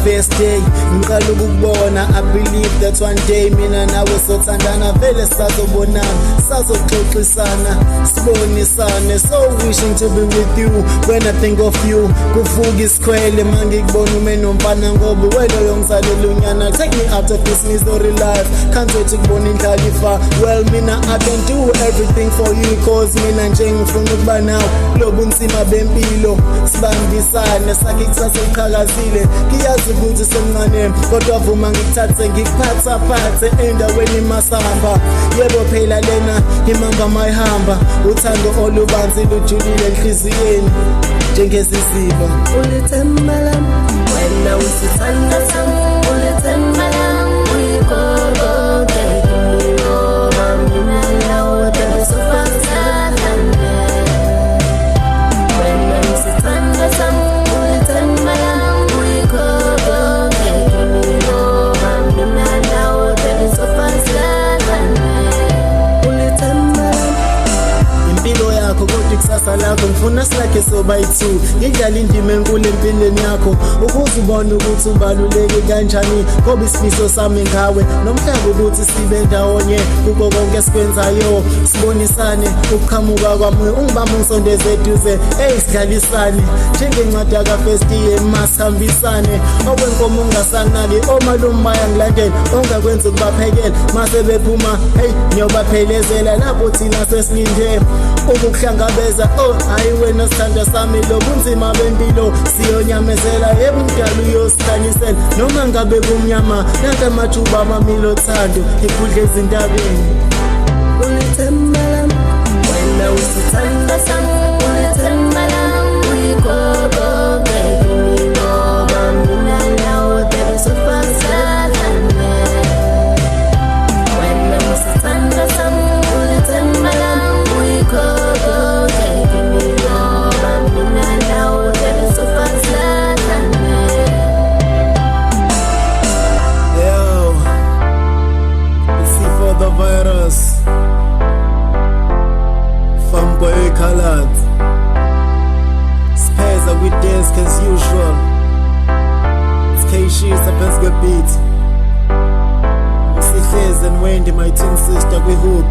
first day ngiqala ukukubona. I believe that one day mina nawe sothandana vele sazobonana, sazoxoxisana, sibonisane. So wishing to be with you when I think of you. Kuvuka isikhwele mangikubona ume nomfana ngoba wena yongizalela unyana. Take me out of this misery life, can't wait ukubona indlalifa. Well mina I can do everything for you cause mina nje ngifuna ukuba nawe lobu nzima bempilo. Sibambisane sakhe kusasa iqhakazile, ngiyazi ukuthi semncane kodwa vuma ngikuthathe ngikuphathaphathe endaweni masamba. Yebo phela lena imamba mayihamba, uthando olubanzi lujulile enhliziyeni njengeziziba. Ulithemba lami wena usithanda sami, ulithemba lami uyikho kimi ngoba mina nawe baby sofazana. Wena usithanda sami, ulithemba lami uyikho kimi ngoba mina nawe baby sofazana. Ulithemba impilo yakho kodwa ikusasa lakho ngifuna silakhe sobayi-two. Ngidlala indima enkulu empilweni yakho ukuze ubone ukuthi ubaluleke kanjani, ngoba isifiso sami ngawe nomhlaba ukuthi sibe ndawonye kuko konke esikwenzayo. Sibonisane ukuqhamuka kwami, ungibambe ungisondeze eduze, sidlalisane njengencwadi yaka-first year masihambisane. Okwenkomo ungasanaki, omalume bayangilandela, ongakwenza ukubaphekela mase bephuma ngiyobaphelezela lapho thina sesilinde ukukuhlangabeza. Hayi wena sithanda sami lobunzima bempilo siyonyamezela. Yebo umdala uyosikhanyisela noma ngabe kumnyama, nanka amathuba amamilo othando ikudla ezintabeni. ulithemba lami wena usithanda sami, ulithemba lami uyikho kimi ngoba mina nawe baby sofazana. Wena usithanda sami, ulithemba lami uyikho kimi ngoba mina nawe baby sofazana. Yo, it's C for the virus. Fanboy colored. Speza with desk as usual. It's K-She's up as the beat. Sihlezi and Wendy, my twin sister, we hook.